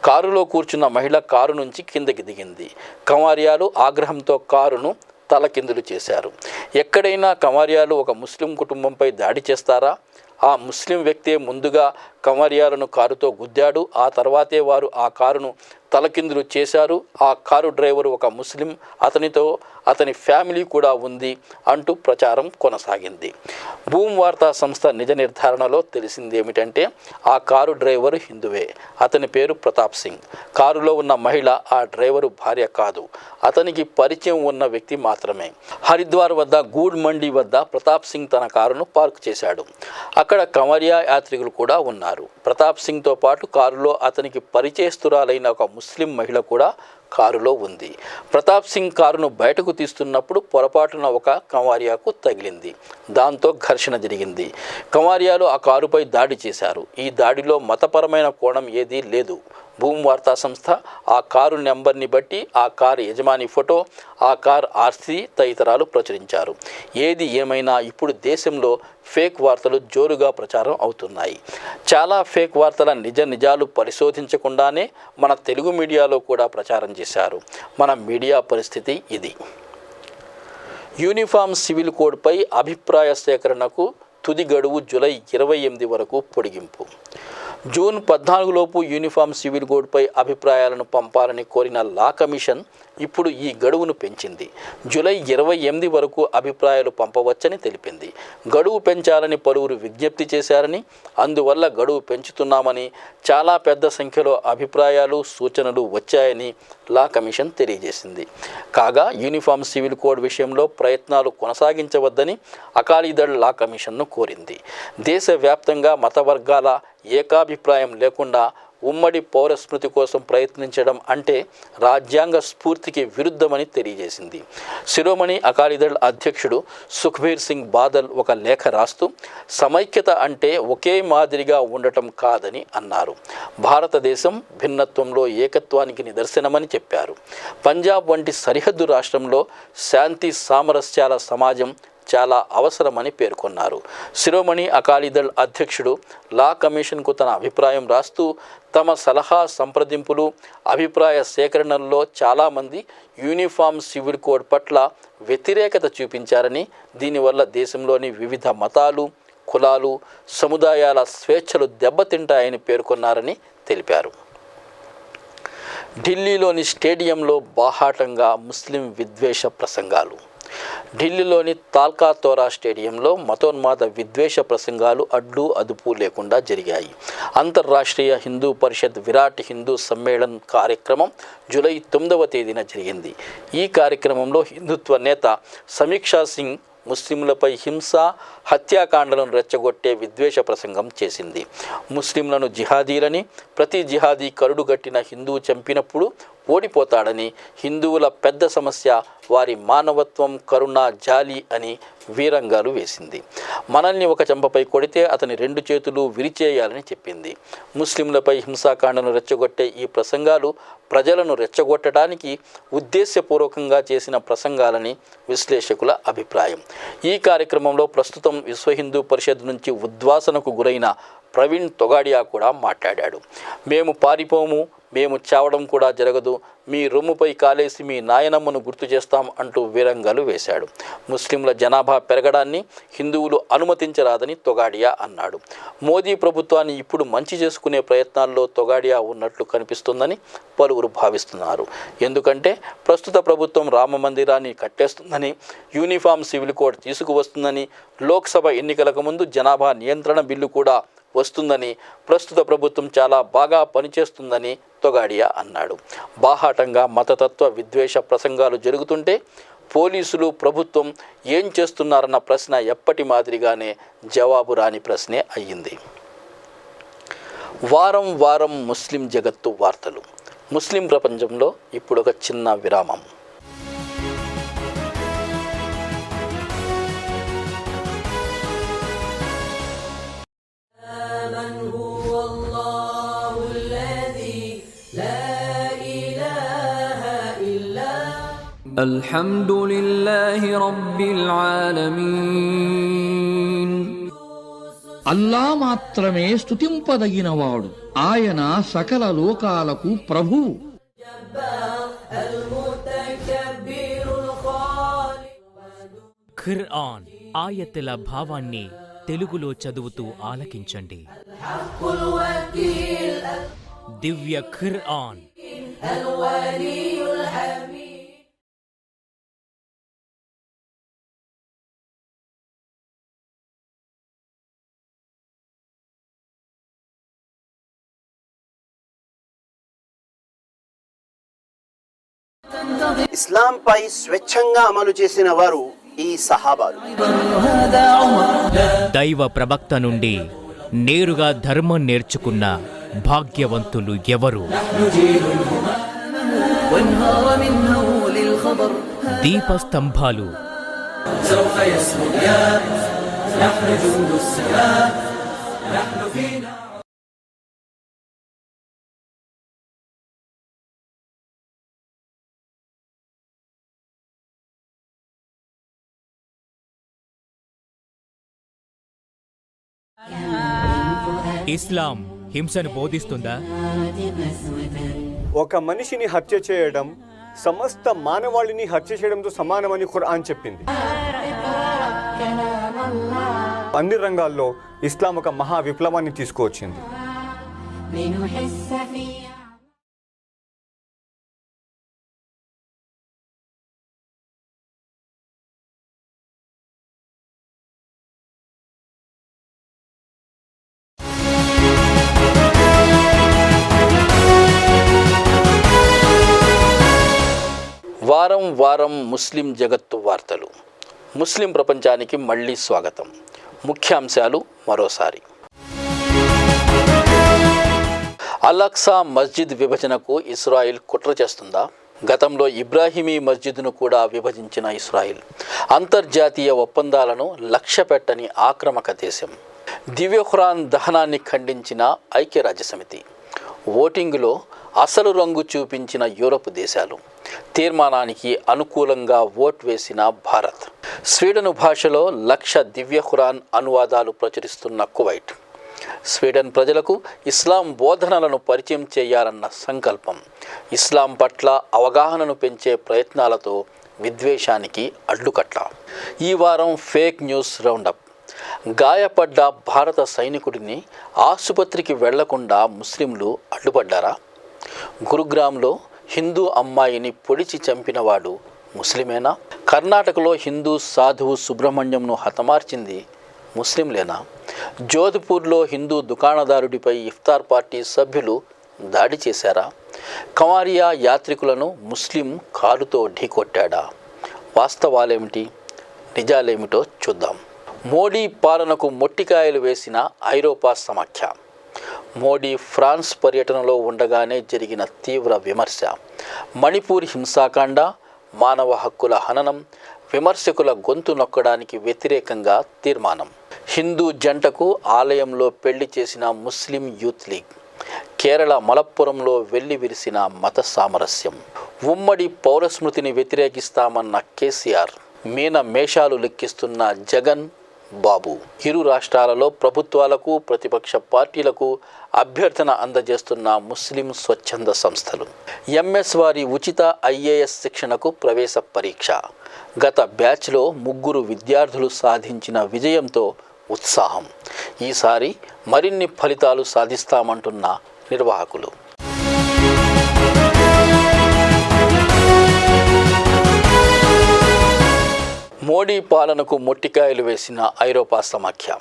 కారులో కూర్చున్న మహిళ కారు నుంచి కిందకి దిగింది. కమారియాలు ఆగ్రహంతో కారును తలకిందులు చేశారు. ఎక్కడైనా కమారియాలు ఒక ముస్లిం కుటుంబంపై దాడి చేస్తారా? ఆ ముస్లిం వ్యక్తే ముందుగా కమారియాలను కారుతో గుద్దాడు. ఆ తర్వాతే వారు ఆ కారును తలకిందులు చేశారు. ఆ కారు డ్రైవరు ఒక ముస్లిం, అతనితో అతని ఫ్యామిలీ కూడా ఉంది అంటూ ప్రచారం కొనసాగింది. బూమ్ వార్తా సంస్థ నిజ నిర్ధారణలో తెలిసింది ఏమిటంటే, ఆ కారు డ్రైవరు హిందువే. అతని పేరు ప్రతాప్ సింగ్. కారులో ఉన్న మహిళ ఆ డ్రైవరు భార్య కాదు, అతనికి పరిచయం ఉన్న వ్యక్తి మాత్రమే. హరిద్వార్ వద్ద గూడ్ మండి వద్ద ప్రతాప్ సింగ్ తన కారును పార్క్ చేశాడు. అక్కడ కమరియా యాత్రికులు కూడా ఉన్నారు. ప్రతాప్ సింగ్తో పాటు కారులో అతనికి పరిచయస్తురాలైన ఒక ముస్లిం మహిళ కూడా కారులో ఉంది. ప్రతాప్ సింగ్ కారును బయటకు తీస్తున్నప్పుడు పొరపాటున ఒక కమారియాకు తగిలింది. దాంతో ఘర్షణ జరిగింది. కమారియాలు ఆ కారుపై దాడి చేశారు. ఈ దాడిలో మతపరమైన కోణం ఏదీ లేదు. బూమ్ వార్తా సంస్థ ఆ కారు నెంబర్ని బట్టి ఆ కారు యజమాని ఫోటో, ఆ కారు ఆర్సీ తదితరాలు ప్రచురించారు. ఏది ఏమైనా ఇప్పుడు దేశంలో ఫేక్ వార్తలు జోరుగా ప్రచారం అవుతున్నాయి. చాలా ఫేక్ వార్తల నిజాలు పరిశోధించకుండానే మన తెలుగు మీడియాలో కూడా ప్రచారం చేశారు. మన మీడియా పరిస్థితి ఇది. యూనిఫామ్ సివిల్ కోడ్పై అభిప్రాయ సేకరణకు తుది గడువు జూలై 28 వరకు పొడిగింపు. జూన్ 14లోపు యూనిఫామ్ సివిల్ కోడ్పై అభిప్రాయాలను పంపాలని కోరిన లా కమిషన్ ఇప్పుడు ఈ గడువును పెంచింది. జూలై 28 వరకు అభిప్రాయాలు పంపవచ్చని తెలిపింది. గడువు పెంచాలని పలువురు విజ్ఞప్తి చేశారని, అందువల్ల గడువు పెంచుతున్నామని, చాలా పెద్ద సంఖ్యలో అభిప్రాయాలు సూచనలు వచ్చాయని లా కమిషన్ తెలియజేసింది. కాగా యూనిఫామ్ సివిల్ కోడ్ విషయంలో ప్రయత్నాలు కొనసాగించవద్దని అకాలీదళ్ లా కమిషన్ను కోరింది. దేశవ్యాప్తంగా మత వర్గాల ఏకాభిప్రాయం లేకుండా ఉమ్మడి పౌరస్మృతి కోసం ప్రయత్నించడం అంటే రాజ్యాంగ స్ఫూర్తికి విరుద్ధమని తెలియజేసింది. శిరోమణి అకాలీదళ్ అధ్యక్షుడు సుఖ్బీర్ సింగ్ బాదల్ ఒక లేఖ రాస్తూ సమైక్యత అంటే ఒకే మాదిరిగా ఉండటం కాదని అన్నారు. భారతదేశం భిన్నత్వంలో ఏకత్వానికి నిదర్శనమని చెప్పారు. పంజాబ్ వంటి సరిహద్దు రాష్ట్రంలో శాంతి సామరస్యాల సమాజం చాలా అవసరమని పేర్కొన్నారు. శిరోమణి అకాలీదళ్ అధ్యక్షుడు లా కమిషన్కు తన అభిప్రాయం రాస్తూ తమ సలహా సంప్రదింపులు అభిప్రాయ సేకరణల్లో చాలామంది యూనిఫామ్ సివిల్ కోడ్ పట్ల వ్యతిరేకత చూపించారని, దీనివల్ల దేశంలోని వివిధ మతాలు, కులాలు, సముదాయాల స్వేచ్ఛలు దెబ్బతింటాయని పేర్కొన్నారని తెలిపారు. ఢిల్లీలోని స్టేడియంలో బాహాటంగా ముస్లిం విద్వేష ప్రసంగాలు. ఢిల్లీలోని తాల్కాతోరా స్టేడియంలో మతోన్మాద విద్వేష ప్రసంగాలు అడ్డు అదుపు లేకుండా జరిగాయి. అంతర్రాష్ట్రీయ హిందూ పరిషత్ విరాట్ హిందూ సమ్మేళన్ కార్యక్రమం జూలై 9వ తేదీన జరిగింది. ఈ కార్యక్రమంలో హిందుత్వ నేత సమీక్షా సింగ్ ముస్లింలపై హింస, హత్యాకాండలను రెచ్చగొట్టే విద్వేష ప్రసంగం చేసింది. ముస్లింలను జిహాదీలని, ప్రతి జిహాదీ కరుడుగట్టిన హిందువు చంపినప్పుడు ఓడిపోతాడని, హిందువుల పెద్ద సమస్య వారి మానవత్వం, కరుణ, జాలి అని వీరంగాలు వేసింది. మనల్ని ఒక చెంపపై కొడితే అతని 2 చేతులు విరిచేయాలని చెప్పింది. ముస్లింలపై హింసాకాండను రెచ్చగొట్టే ఈ ప్రసంగాలు ప్రజలను రెచ్చగొట్టడానికి ఉద్దేశపూర్వకంగా చేసిన ప్రసంగాలని విశ్లేషకుల అభిప్రాయం. ఈ కార్యక్రమంలో ప్రస్తుతం విశ్వ హిందూ పరిషత్ నుంచి ఉద్వాసనకు గురైన ప్రవీణ్ తొగాడియా కూడా మాట్లాడాడు. మేము పారిపోము, మేము చావడం కూడా జరగదు, మీ రొమ్ముపై కాలేసి మీ నాయనమ్మను గుర్తు చేస్తాం అంటూ వీరంగాలు వేశాడు. ముస్లింల జనాభా పెరగడాన్ని హిందువులు అనుమతించరాదని తొగాడియా అన్నాడు. మోదీ ప్రభుత్వాన్ని ఇప్పుడు మంచి చేసుకునే ప్రయత్నాల్లో తొగాడియా ఉన్నట్లు కనిపిస్తుందని పలువురు భావిస్తున్నారు. ఎందుకంటే ప్రస్తుత ప్రభుత్వం రామ మందిరాన్ని కట్టేస్తుందని, యూనిఫామ్ సివిల్ కోడ్ తీసుకువస్తుందని, లోక్సభ ఎన్నికలకు ముందు జనాభా నియంత్రణ బిల్లు కూడా వస్తుందని, ప్రస్తుత ప్రభుత్వం చాలా బాగా పనిచేస్తుందని తొగాడియా అన్నాడు. బాహాటంగా మతతత్వ విద్వేష ప్రసంగాలు జరుగుతుంటే పోలీసులు, ప్రభుత్వం ఏం చేస్తున్నారన్న ప్రశ్న ఎప్పటి మాదిరిగానే జవాబు రాని ప్రశ్నే అయ్యింది. వారం వారం ముస్లిం జగత్తు వార్తలు. ముస్లిం ప్రపంచంలో ఇప్పుడు ఒక చిన్న విరామం. الحمد لله رب العالمين. అల్లా మాత్రమే స్తుతింపదగినవాడు. ఆయన సకల లోకాలకు ప్రభువు. ఖుర్ఆన్ ఆయతుల భావాన్ని తెలుగులో చదువుతూ ఆలకించండి. దివ్య ఖుర్ఆన్. ఇస్లాంపై స్వచ్ఛంగా అమలు చేసిన వారు ఈ సహాబాలు. దైవ ప్రవక్త నుండి నేరుగా ధర్మం నేర్చుకున్న భాగ్యవంతులు ఎవరు? దీపస్తంభాలు. ఇస్లాం హింసను బోధిస్తుందా? ఒక మనిషిని హత్య చేయడం సమస్త మానవాళిని హత్య చేయడంతో సమానమని ఖురాన్ చెప్పింది. అన్ని రంగాల్లో ఇస్లాం ఒక మహా విప్లవాన్ని తీసుకువచ్చింది. వారం వారం ముస్లిం జగత్తు వార్తలు. ముస్లిం ప్రపంచానికి మళ్ళీ స్వాగతం. ముఖ్యాంశాలు మరోసారి. అల్-అక్సా మస్జిద్ విభజనకు ఇస్రాయిల్ కుట్ర చేస్తుందా? గతంలో ఇబ్రాహిమీ మస్జిద్ను కూడా విభజించిన ఇస్రాయిల్ అంతర్జాతీయ ఒప్పందాలను లక్ష్యపెట్టని ఆక్రమక దేశం. దివ్య ఖురాన్ దహనాన్ని ఖండించిన ఐక్యరాజ్యసమితి. ఓటింగ్లో అసలు రంగు చూపించిన యూరప్ దేశాలు, తీర్మానానికి అనుకూలంగా ఓట్ వేసిన భారత్, స్వీడన్ భాషలో 1,00,000 దివ్య ఖురాన్ అనువాదాలు ప్రచురిస్తున్న కువైట్, స్వీడన్ ప్రజలకు ఇస్లాం బోధనలను పరిచయం చేయాలన్న సంకల్పం, ఇస్లాం పట్ల అవగాహనను పెంచే ప్రయత్నాలతో విద్వేషానికి అడ్డుకట్ట. ఈ వారం ఫేక్ న్యూస్ రౌండప్. గాయపడ్డ భారత సైనికుడిని ఆసుపత్రికి వెళ్లకుండా ముస్లింలు అడ్డుపడ్డారా? గురుగ్రామ్లో హిందూ అమ్మాయిని పొడిచి చంపినవాడు ముస్లిమేనా? కర్ణాటకలో హిందూ సాధువు సుబ్రహ్మణ్యంను హతమార్చింది ముస్లింలేనా? జోధ్పూర్లో హిందూ దుకాణదారుడిపై ఇఫ్తార్ పార్టీ సభ్యులు దాడి చేశారా? కమారియా యాత్రికులను ముస్లిం కారుతో ఢీకొట్టాడా? వాస్తవాలేమిటి, నిజాలేమిటో చూద్దాం. మోడీ పాలనకు మొట్టికాయలు వేసిన ఐరోపా సమాఖ్య. మోడీ ఫ్రాన్స్ పర్యటనలో ఉండగానే జరిగిన తీవ్ర విమర్శ. మణిపూర్ హింసాకాండ, మానవ హక్కుల హననం, విమర్శకుల గొంతు నొక్కడానికి వ్యతిరేకంగా తీర్మానం. హిందూ జంటకు ఆలయంలో పెళ్లి చేసిన ముస్లిం యూత్ లీగ్. కేరళ మలప్పురంలో వెళ్లి విరిసిన మత సామరస్యం. ఉమ్మడి పౌరస్మృతిని వ్యతిరేకిస్తామన్న కేసీఆర్, మీన మేషాలు లెక్కిస్తున్న జగన్ బాబు. ఇరు రాష్ట్రాలలో ప్రభుత్వాలకు ప్రతిపక్ష పార్టీలకు అభ్యర్థన అందజేస్తున్న ముస్లిం స్వచ్ఛంద సంస్థలు. ఎంఎస్ వారి ఉచిత ఐఏఎస్ శిక్షణకు ప్రవేశ పరీక్ష. గత బ్యాచ్లో 3 విద్యార్థులు సాధించిన విజయంతో ఉత్సాహం. ఈసారి మరిన్ని ఫలితాలు సాధిస్తామంటున్న నిర్వాహకులు. మోడీ పాలనకు మొట్టికాయలు వేసిన ఐరోపా సమాఖ్య.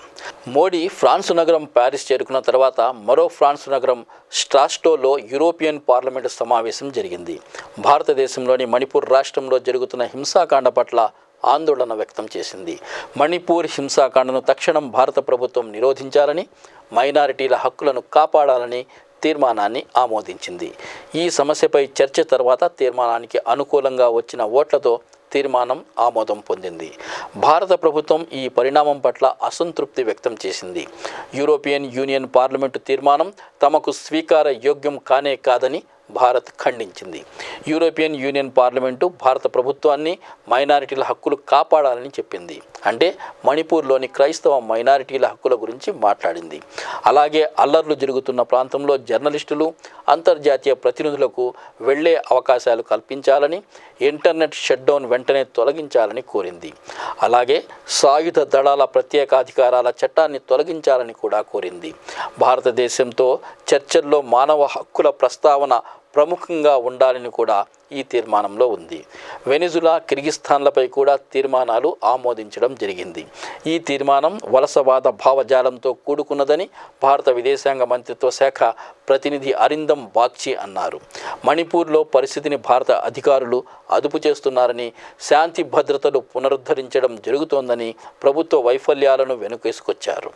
మోడీ ఫ్రాన్స్ నగరం ప్యారిస్ చేరుకున్న తర్వాత మరో ఫ్రాన్స్ నగరం స్ట్రాస్టోలో యూరోపియన్ పార్లమెంటు సమావేశం జరిగింది. భారతదేశంలోని మణిపూర్ రాష్ట్రంలో జరుగుతున్న హింసాకాండ పట్ల ఆందోళన వ్యక్తం చేసింది. మణిపూర్ హింసాకాండను తక్షణం భారత ప్రభుత్వం నిరోధించాలని, మైనారిటీల హక్కులను కాపాడాలని తీర్మానాన్ని ఆమోదించింది. ఈ సమస్యపై చర్చ తర్వాత తీర్మానానికి అనుకూలంగా వచ్చిన ఓట్లతో తీర్మానం ఆమోదం పొందింది. భారత ప్రభుత్వం ఈ పరిణామం పట్ల అసంతృప్తి వ్యక్తం చేసింది. యూరోపియన్ యూనియన్ పార్లమెంటు తీర్మానం తమకు స్వీకార యోగ్యం కానే కాదని భారత్ ఖండించింది. యూరోపియన్ యూనియన్ పార్లమెంటు భారత ప్రభుత్వాన్ని మైనారిటీల హక్కులు కాపాడాలని చెప్పింది. అంటే మణిపూర్లోని క్రైస్తవ మైనారిటీల హక్కుల గురించి మాట్లాడింది. అలాగే అల్లర్లు జరుగుతున్న ప్రాంతంలో జర్నలిస్టులు, అంతర్జాతీయ ప్రతినిధులకు వెళ్లే అవకాశాలు కల్పించాలని, ఇంటర్నెట్ షట్డౌన్ వెంటనే తొలగించాలని కోరింది. అలాగే సాయుధ దళాల ప్రత్యేకాధికారాల చట్టాన్ని తొలగించాలని కూడా కోరింది. భారతదేశంతో చర్చల్లో మానవ హక్కుల ప్రస్తావన ప్రముఖంగా ఉండాలని కూడా ఈ తీర్మానంలో ఉంది. వెనిజులా, కిర్గిస్థాన్లపై కూడా తీర్మానాలు ఆమోదించడం జరిగింది. ఈ తీర్మానం వలసవాద భావజాలంతో కూడుకున్నదని భారత విదేశాంగ మంత్రిత్వ శాఖ ప్రతినిధి అరిందమ్ బాగ్చి అన్నారు. మణిపూర్లో పరిస్థితిని భారత అధికారులు అదుపు చేస్తున్నారని, శాంతి భద్రతలు పునరుద్ధరించడం జరుగుతోందని ప్రభుత్వ వైఫల్యాలను వెనుకేసుకొచ్చారు.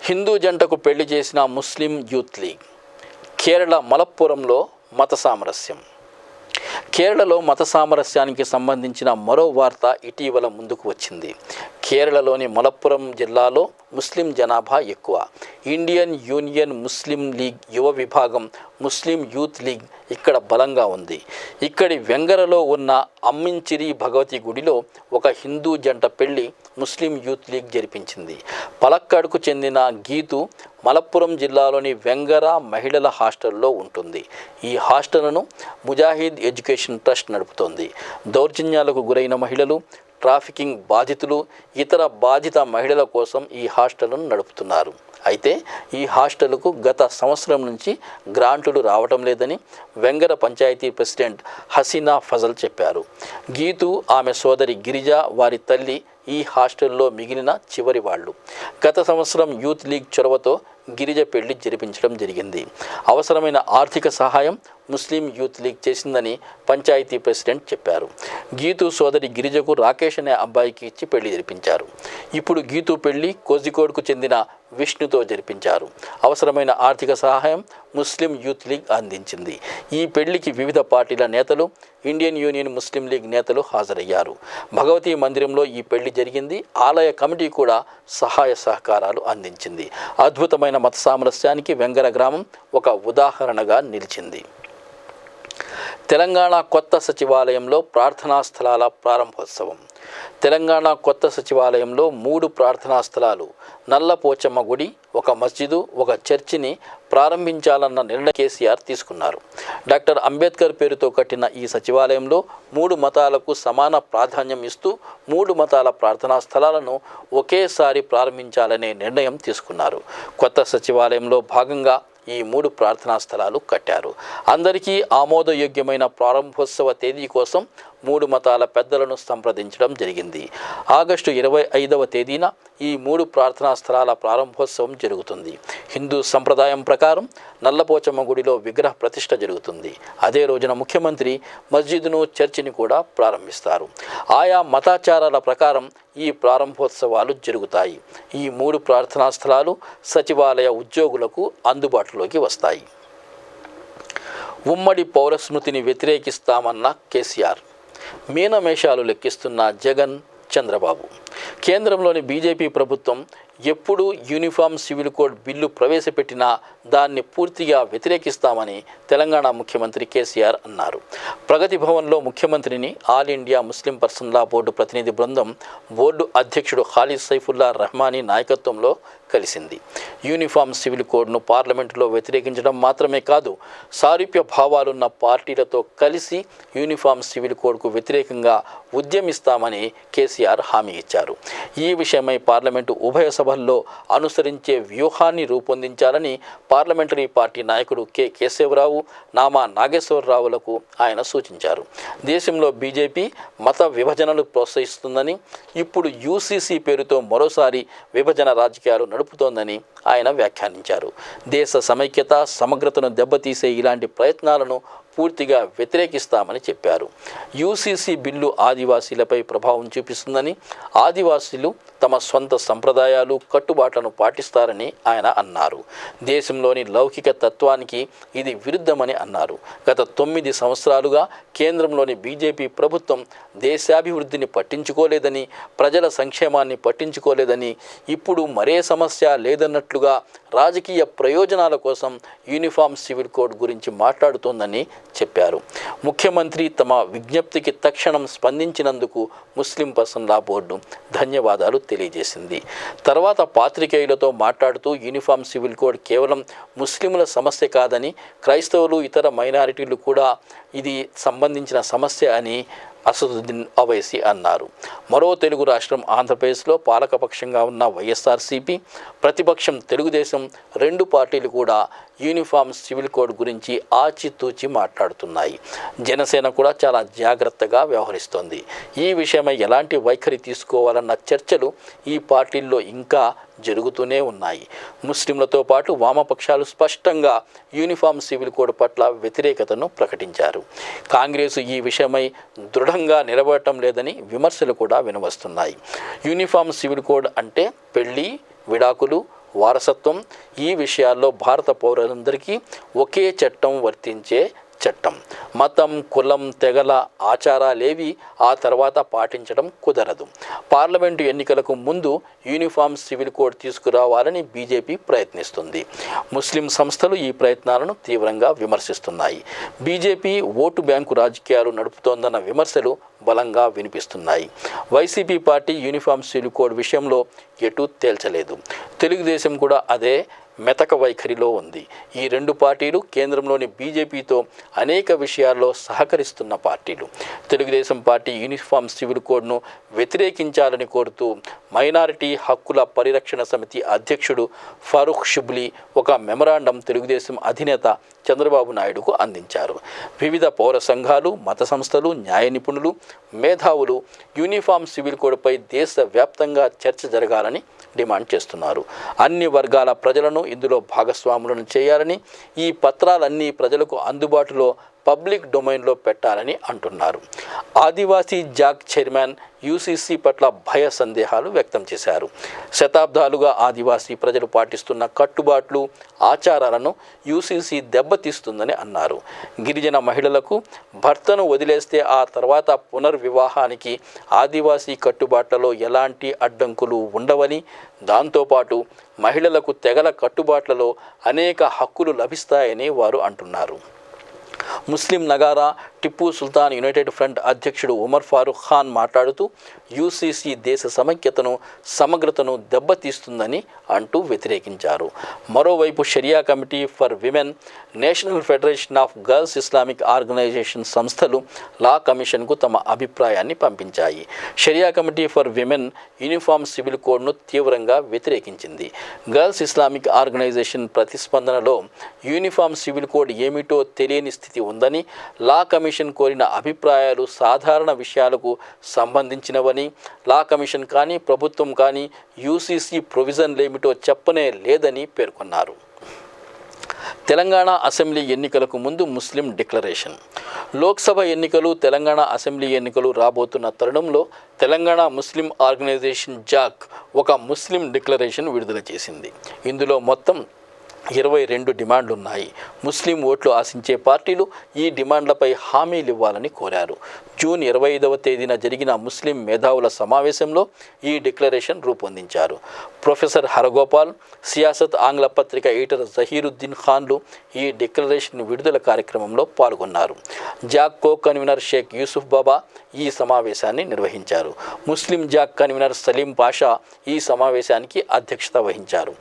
హిందూ జంటకు పెళ్లి చేసిన ముస్లిం యూత్ లీగ్. కేరళ మలప్పురంలో మత సామరస్యం. కేరళలో మత సామరస్యానికి సంబంధించిన మరో వార్త ఇటీవల ముందుకు వచ్చింది. కేరళలోని మలప్పురం జిల్లాలో ముస్లిం జనాభా ఎక్కువ. ఇండియన్ యూనియన్ ముస్లిం లీగ్ యువ విభాగం ముస్లిం యూత్ లీగ్ ఇక్కడ బలంగా ఉంది. ఇక్కడి వెంగరలో ఉన్న అమ్మించిరి భగవతి గుడిలో ఒక హిందూ జంట పెళ్లి ముస్లిం యూత్ లీగ్ జరిపించింది. పలక్కాడ్కు చెందిన గీతు మలప్పురం జిల్లాలోని వెంగర మహిళల హాస్టల్లో ఉంటుంది. ఈ హాస్టల్ను ముజాహిద్ ఎడ్యుకేషన్ ట్రస్ట్ నడుపుతోంది. దౌర్జన్యాలకు గురైన మహిళలు, ట్రాఫికింగ్ బాధితులు, ఇతర బాధిత మహిళల కోసం ఈ హాస్టల్ను నడుపుతున్నారు. అయితే ఈ హాస్టల్కు గత సంవత్సరం నుంచి గ్రాంట్లు రావటం లేదని వెంగర పంచాయతీ ప్రెసిడెంట్ హసీనా ఫజల్ చెప్పారు. గీతు, ఆమె సోదరి గిరిజ, వారి తల్లి ఈ హాస్టల్లో మిగిలిన చివరి వాళ్ళు. గత సంవత్సరం యూత్ లీగ్ చొరవతో గిరిజ పెళ్లి జరిపించడం జరిగింది. అవసరమైన ఆర్థిక సహాయం ముస్లిం యూత్ లీగ్ చేసిందని పంచాయతీ ప్రెసిడెంట్ చెప్పారు. గీతూ సోదరి గిరిజకు రాకేష్ అనే అబ్బాయికి ఇచ్చి పెళ్లి జరిపించారు. ఇప్పుడు గీతూ పెళ్లి కోజికోడ్కు చెందిన విష్ణుతో జరిపించారు. అవసరమైన ఆర్థిక సహాయం ముస్లిం యూత్ లీగ్ అందించింది. ఈ పెళ్లికి వివిధ పార్టీల నేతలు, ఇండియన్ యూనియన్ ముస్లిం లీగ్ నేతలు హాజరయ్యారు. భగవతీ మందిరంలో ఈ పెళ్లి జరిగింది. ఆలయ కమిటీ కూడా సహాయ సహకారాలు అందించింది. అద్భుతమైన మత సామరస్యానికి వెంగర గ్రామం ఒక ఉదాహరణగా నిలిచింది. తెలంగాణ కొత్త సచివాలయంలో ప్రార్థనా స్థలాల ప్రారంభోత్సవం. తెలంగాణ కొత్త సచివాలయంలో 3 ప్రార్థనా స్థలాలు, నల్లపోచమ్మ గుడి, ఒక మస్జిదు, ఒక చర్చిని ప్రారంభించాలన్న నిర్ణయం కేసీఆర్ తీసుకున్నారు. డాక్టర్ అంబేద్కర్ పేరుతో కట్టిన ఈ సచివాలయంలో 3 మతాలకు సమాన ప్రాధాన్యం ఇస్తూ 3 మతాల ప్రార్థనా స్థలాలను ఒకేసారి ప్రారంభించాలనే నిర్ణయం తీసుకున్నారు. కొత్త సచివాలయంలో భాగంగా ఈ 3 ప్రార్థనా స్థలాలు కట్టారు. అందరికీ ఆమోదయోగ్యమైన ప్రారంభోత్సవ తేదీ కోసం 3 మతాల పెద్దలను సంప్రదించడం జరిగింది. ఆగస్టు 25వ తేదీన ఈ 3 ప్రార్థనా స్థలాల ప్రారంభోత్సవం జరుగుతుంది. హిందూ సంప్రదాయం ప్రకారం నల్లపోచమ్మ గుడిలో విగ్రహ ప్రతిష్ఠ జరుగుతుంది. అదే రోజున ముఖ్యమంత్రి మస్జిద్ను, చర్చిని కూడా ప్రారంభిస్తారు. ఆయా మతాచారాల ప్రకారం ఈ ప్రారంభోత్సవాలు జరుగుతాయి. ఈ 3 ప్రార్థనా స్థలాలు సచివాలయ ఉద్యోగులకు అందుబాటులోకి వస్తాయి. ఉమ్మడి పౌర స్మృతిని వ్యతిరేకిస్తామన్న కేసీఆర్. మీనమేషాలు లెక్కిస్తున్న జగన్, చంద్రబాబు. కేంద్రంలోని బీజేపీ ప్రభుత్వం ఎప్పుడు యూనిఫామ్ సివిల్ కోడ్ బిల్లు ప్రవేశపెట్టినా దాన్ని పూర్తిగా వ్యతిరేకిస్తామని తెలంగాణ ముఖ్యమంత్రి కేసీఆర్ అన్నారు. ప్రగతి భవన్లో ముఖ్యమంత్రిని ఆల్ ఇండియా ముస్లిం పర్సనల్ లా బోర్డు ప్రతినిధి బృందం బోర్డు అధ్యక్షుడు ఖాలిద్ సైఫుల్లా రహమానీ నాయకత్వంలో కలిసింది. యూనిఫామ్ సివిల్ కోడ్ను పార్లమెంటులో వ్యతిరేకించడం మాత్రమే కాదు, సారూప్య భావాలున్న పార్టీలతో కలిసి యూనిఫామ్ సివిల్ కోడ్కు వ్యతిరేకంగా ఉద్యమిస్తామని కేసీఆర్ హామీ ఇచ్చారు. ఈ విషయమై పార్లమెంటు ఉభయ సభల్లో అనుసరించే వ్యూహాన్ని రూపొందించాలని పార్లమెంటరీ పార్టీ నాయకుడు కె కేశవరావు, నామా నాగేశ్వరరావులకు ఆయన సూచించారు. దేశంలో బీజేపీ మత విభజనను ప్రోత్సహిస్తుందని, ఇప్పుడు యూసీసీ పేరుతో మరోసారి విభజన రాజకీయాలు నడుపుతోందని ఆయన వ్యాఖ్యానించారు. దేశ సమైక్యత, సమగ్రతను దెబ్బతీసే ఇలాంటి ప్రయత్నాలను పూర్తిగా వ్యతిరేకిస్తామని చెప్పారు. యూసీసీ బిల్లు ఆదివాసీలపై ప్రభావం చూపిస్తుందని, ఆదివాసీలు తమ సొంత సంప్రదాయాలు, కట్టుబాట్లను పాటిస్తారని ఆయన అన్నారు. దేశంలోని లౌకిక తత్వానికి ఇది విరుద్ధమని అన్నారు. గత 9 సంవత్సరాలుగా కేంద్రంలోని బీజేపీ ప్రభుత్వం దేశాభివృద్ధిని పట్టించుకోలేదని, ప్రజల సంక్షేమాన్ని పట్టించుకోలేదని, ఇప్పుడు మరే సమస్య లేదన్నట్లుగా రాజకీయ ప్రయోజనాల కోసం యూనిఫామ్ సివిల్ కోడ్ గురించి మాట్లాడుతోందని చెప్పారు. ముఖ్యమంత్రి తమ విజ్ఞప్తికి తక్షణం స్పందించినందుకు ముస్లిం పర్సనల్ లా బోర్డు ధన్యవాదాలు తెలియజేసింది. తర్వాత పాత్రికేయులతో మాట్లాడుతూ యూనిఫామ్ సివిల్ కోడ్ కేవలం ముస్లింల సమస్య కాదని, క్రైస్తవులు, ఇతర మైనారిటీలు కూడా ఇది సంబంధించిన సమస్య అని అసదుద్దీన్ అవైసీ అన్నారు. మరో తెలుగు రాష్ట్రం ఆంధ్రప్రదేశ్లో పాలకపక్షంగా ఉన్న వైఎస్ఆర్సీపీ, ప్రతిపక్షం తెలుగుదేశం 2 పార్టీలు కూడా యూనిఫామ్ సివిల్ కోడ్ గురించి ఆచితూచి మాట్లాడుతున్నాయి. జనసేన కూడా చాలా జాగ్రత్తగా వ్యవహరిస్తోంది. ఈ విషయమై ఎలాంటి వైఖరి తీసుకోవాలన్న చర్చలు ఈ పార్టీల్లో ఇంకా జరుగుతూనే ఉన్నాయి. ముస్లింలతో పాటు వామపక్షాలు స్పష్టంగా యూనిఫామ్ సివిల్ కోడ్ పట్ల వ్యతిరేకతను ప్రకటించారు. కాంగ్రెస్ ఈ విషయమై దృఢంగా నిలబడటం లేదని విమర్శలు కూడా వినవస్తున్నాయి. యూనిఫామ్ సివిల్ కోడ్ అంటే పెళ్లి, విడాకులు, వారసత్వం ఈ విషయాల్లో భారత పౌరులందరికీ ఒకే చట్టం వర్తించే చట్టం. మతం, కులం, తెగల ఆచారాలేవి ఆ తర్వాత పాటించడం కుదరదు. పార్లమెంటు ఎన్నికలకు ముందు యూనిఫామ్ సివిల్ కోడ్ తీసుకురావాలని బీజేపీ ప్రయత్నిస్తుంది. ముస్లిం సంస్థలు ఈ ప్రయత్నాలను తీవ్రంగా విమర్శిస్తున్నాయి. బీజేపీ ఓటు బ్యాంకు రాజకీయాలు నడుపుతోందన్న విమర్శలు బలంగా వినిపిస్తున్నాయి. YCP party uniform civil code విషయంలో ఎటూ తేల్చలేదు. తెలుగుదేశం కూడా అదే మెతక వైఖరిలో ఉంది. ఈ 2 పార్టీలు కేంద్రంలోని బీజేపీతో అనేక విషయాల్లో సహకరిస్తున్న పార్టీలు. తెలుగుదేశం పార్టీ యూనిఫామ్ సివిల్ కోడ్ను వ్యతిరేకించాలని కోరుతూ మైనారిటీ హక్కుల పరిరక్షణ సమితి అధ్యక్షుడు ఫరూక్ షిబ్లీ ఒక మెమరాండం తెలుగుదేశం అధినేత చంద్రబాబు నాయుడుకు అందించారు. వివిధ పౌర సంఘాలు, మత సంస్థలు, న్యాయ నిపుణులు, మేధావులు యూనిఫామ్ సివిల్ కోడ్పై దేశవ్యాప్తంగా చర్చ జరగాలని డిమాండ్ చేస్తున్నారు. అన్ని వర్గాల ప్రజలను ఇందులో భాగస్వాములను చేయాలని, ఈ పత్రాలన్నీ ప్రజలకు అందుబాటులో పబ్లిక్ డొమైన్లో పెట్టాలని అంటున్నారు. ఆదివాసీ జాగ్ చైర్మన్ యూసీసీ పట్ల భయ సందేహాలు వ్యక్తం చేశారు. శతాబ్దాలుగా ఆదివాసీ ప్రజలు పాటిస్తున్న కట్టుబాట్లు, ఆచారాలను యూసీసీ దెబ్బతీస్తుందని అన్నారు. గిరిజన మహిళలకు భర్తను వదిలేస్తే ఆ తర్వాత పునర్వివాహానికి ఆదివాసీ కట్టుబాట్లలో ఎలాంటి అడ్డంకులు ఉండవని, దాంతోపాటు మహిళలకు తెగల కట్టుబాట్లలో అనేక హక్కులు లభిస్తాయని వారు అంటున్నారు. ముస్లిం నగారా టిప్పు సుల్తాన్ యునైటెడ్ ఫ్రంట్ అధ్యక్షుడు ఉమర్ ఫారూక్ ఖాన్ మాట్లాడుతూ యూసీసీ దేశ సమైక్యతను, సమగ్రతను దెబ్బతీస్తుందని అంటూ వ్యతిరేకించారు. మరోవైపు Sharia committee for women, national federation of girls Islamic organisation సంస్థలు లా కమిషన్కు తమ అభిప్రాయాన్ని పంపించాయి. Sharia committee for women uniform civil కోడ్ను తీవ్రంగా వ్యతిరేకించింది. గర్ల్స్ ఇస్లామిక్ ఆర్గనైజేషన్ ప్రతిస్పందనలో యూనిఫామ్ సివిల్ కోడ్ ఏమిటో తెలియని స్థితి ఉందని, లా కమిషన్ కోరిన అభిప్రాయాలు సాధారణ విషయాలకు సంబంధించినవని, లా కమిషన్ కానీ ప్రభుత్వం కానీ యూసీసీ ప్రొవిజన్లేమిటో చెప్పనే లేదని పేర్కొన్నారు. తెలంగాణ అసెంబ్లీ ఎన్నికలకు ముందు ముస్లిం డిక్లరేషన్. లోక్సభ ఎన్నికలు, తెలంగాణ అసెంబ్లీ ఎన్నికలు రాబోతున్న తరుణంలో తెలంగాణ ముస్లిం ఆర్గనైజేషన్ జాక్ ఒక ముస్లిం డిక్లరేషన్ విడుదల చేసింది. ఇందులో మొత్తం 22 డిమాండ్లు ఉన్నాయి. ముస్లిం ఓట్లు ఆశించే పార్టీలు ఈ డిమాండ్లపై హామీలు ఇవ్వాలని కోరారు. జూన్ 25వ తేదీన జరిగిన ముస్లిం మేధావుల సమావేశంలో ఈ డిక్లరేషన్ రూపొందించారు. ప్రొఫెసర్ హరగోపాల్, సియాసత్ ఆంగ్ల పత్రిక ఎడిటర్ జహీరుద్దీన్ ఖాన్లు ఈ డిక్లరేషన్ విడుదల కార్యక్రమంలో పాల్గొన్నారు. JAC co convener Sheikh Yusuf Baba ఈ సమావేశాన్ని నిర్వహించారు. Muslim JAC convener Salim Pasha ఈ సమావేశానికి అధ్యక్షత వహించారు.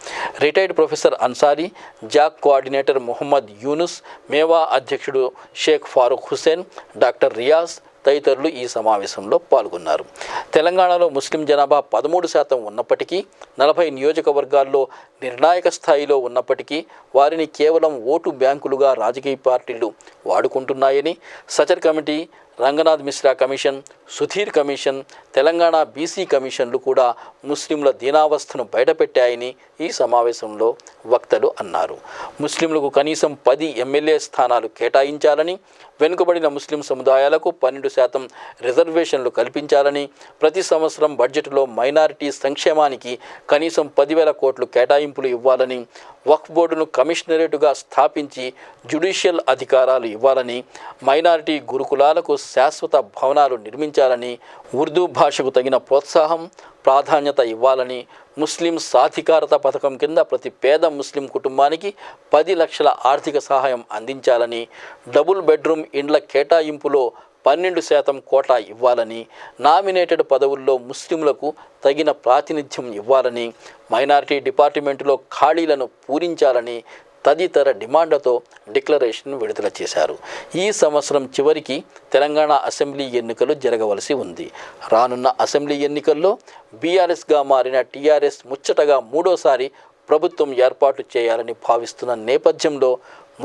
Retired professor Ansari, JAC coordinator Mohammed Yunus, మేవా అధ్యక్షుడు షేక్ ఫారూక్ హుసేన్, డాక్టర్ రియాజ్ తదితరులు ఈ సమావేశంలో పాల్గొన్నారు. తెలంగాణలో ముస్లిం జనాభా 13% ఉన్నప్పటికీ, 40 నియోజకవర్గాల్లో నిర్ణాయక స్థాయిలో ఉన్నప్పటికీ వారిని కేవలం ఓటు బ్యాంకులుగా రాజకీయ పార్టీలు వాడుకుంటున్నాయని Sachar committee, Ranganath Mishra commission, Sudhir commission, Telangana BC కమిషన్లు కూడా ముస్లింల దీనావస్థను బయటపెట్టాయని ఈ సమావేశంలో వక్తలు అన్నారు. ముస్లింలకు కనీసం 10 ఎమ్మెల్యే స్థానాలు కేటాయించాలని, వెనుకబడిన ముస్లిం సముదాయాలకు 12% రిజర్వేషన్లు కల్పించాలని, ప్రతి సంవత్సరం బడ్జెట్లో మైనారిటీ సంక్షేమానికి కనీసం 10,000 కోట్లు కేటాయింపులు ఇవ్వాలని, వక్ఫ్ బోర్డును కమిషనరేటుగా స్థాపించి జ్యుడిషియల్ అధికారాలు ఇవ్వాలని, మైనారిటీ గురుకులాలకు శాశ్వత భవనాలు నిర్మించాలని, ఉర్దూ భాషకు తగిన ప్రోత్సాహం, ప్రాధాన్యత ఇవ్వాలని, ముస్లిం సాధికారత పథకం కింద ప్రతి పేద ముస్లిం కుటుంబానికి 10 లక్షల ఆర్థిక సహాయం అందించాలని, డబుల్ బెడ్రూమ్ ఇండ్ల కేటాయింపులో 12% కోటా ఇవ్వాలని, నామినేటెడ్ పదవుల్లో ముస్లింలకు తగిన ప్రాతినిధ్యం ఇవ్వాలని, మైనారిటీ డిపార్ట్మెంటులో ఖాళీలను పూరించాలని తదితర డిమాండ్లతో డిక్లరేషన్ విడుదల చేశారు. ఈ సంవత్సరం చివరికి తెలంగాణ అసెంబ్లీ ఎన్నికలు జరగవలసి ఉంది. రానున్న అసెంబ్లీ ఎన్నికల్లో బీఆర్ఎస్గా మారిన టీఆర్ఎస్ ముచ్చటగా 3వసారి ప్రభుత్వం ఏర్పాటు చేయాలని భావిస్తున్న నేపథ్యంలో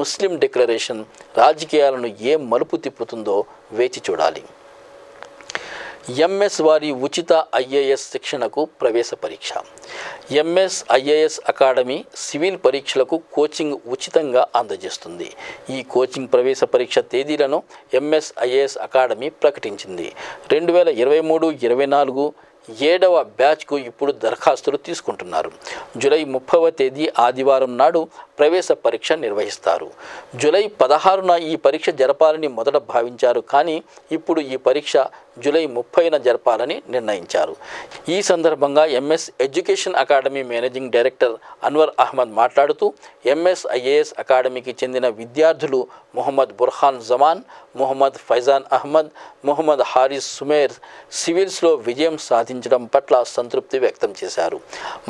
ముస్లిం డిక్లరేషన్ రాజకీయాలను ఏ మలుపు తిప్పుతుందో వేచి చూడాలి. ఎంఎస్ వారి ఉచిత ఐఏఎస్ శిక్షణకు ప్రవేశ పరీక్ష. ఎంఎస్ ఐఏఎస్ అకాడమీ సివిల్ పరీక్షలకు కోచింగ్ ఉచితంగా అందజేస్తుంది. ఈ కోచింగ్ ప్రవేశ పరీక్ష తేదీలను ఎంఎస్ ఐఏఎస్ అకాడమీ ప్రకటించింది. 2023-24 7వ బ్యాచ్కు ఇప్పుడు దరఖాస్తులు తీసుకుంటున్నారు. జూలై 30వ తేదీ ఆదివారం నాడు ప్రవేశ పరీక్ష నిర్వహిస్తారు. జూలై 16న ఈ పరీక్ష జరపాలని మొదట భావించారు, కానీ ఇప్పుడు ఈ పరీక్ష జూలై 30న జరపాలని నిర్ణయించారు. ఈ సందర్భంగా MS education academy managing director Anwar Ahmed మాట్లాడుతూ, ఎంఎస్ ఐఏఎస్ అకాడమీకి చెందిన విద్యార్థులు మొహమ్మద్ బుర్హాన్ జమాన్, మొహమ్మద్ ఫైజాన్ అహ్మద్, మొహమ్మద్ హారిస్ సుమేర్ సివిల్స్లో విజయం సాధించడం పట్ల సంతృప్తి వ్యక్తం చేశారు.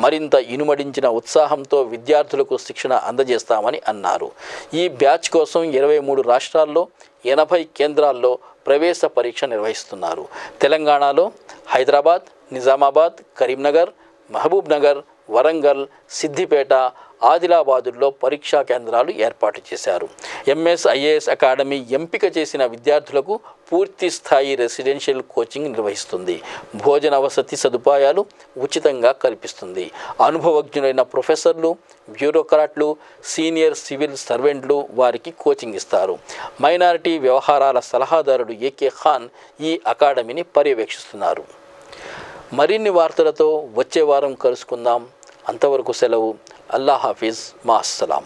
మరింత ఇనుమడించిన ఉత్సాహంతో విద్యార్థులకు శిక్షణ అందజేస్తామని అన్నారు. ఈ బ్యాచ్ కోసం 23 రాష్ట్రాల్లో 80 కేంద్రాల్లో ప్రవేశ పరీక్ష నిర్వహిస్తున్నారు. తెలంగాణలో హైదరాబాద్, నిజామాబాద్, కరీంనగర్, మహబూబ్ నగర్, వరంగల్, సిద్దిపేట, ఆదిలాబాదులో పరీక్షా కేంద్రాలు ఏర్పాటు చేశారు. ఎంఎస్ ఐఏఎస్ అకాడమీ ఎంపిక చేసిన విద్యార్థులకు పూర్తి స్థాయి రెసిడెన్షియల్ కోచింగ్ నిర్వహిస్తుంది. భోజన వసతి సదుపాయాలు ఉచితంగా కల్పిస్తుంది. అనుభవజ్ఞులైన ప్రొఫెసర్లు, బ్యూరోక్రాట్లు, సీనియర్ సివిల్ సర్వెంట్లు వారికి కోచింగ్ ఇస్తారు. మైనారిటీ వ్యవహారాల సలహాదారుడు ఏకే ఖాన్ ఈ అకాడమీని పర్యవేక్షిస్తున్నారు. మరిన్ని వార్తలతో వచ్చే వారం కలుసుకుందాం. అంతవరకు సెలవు. అల్లా హాఫీజ్. మా అస్సలాం.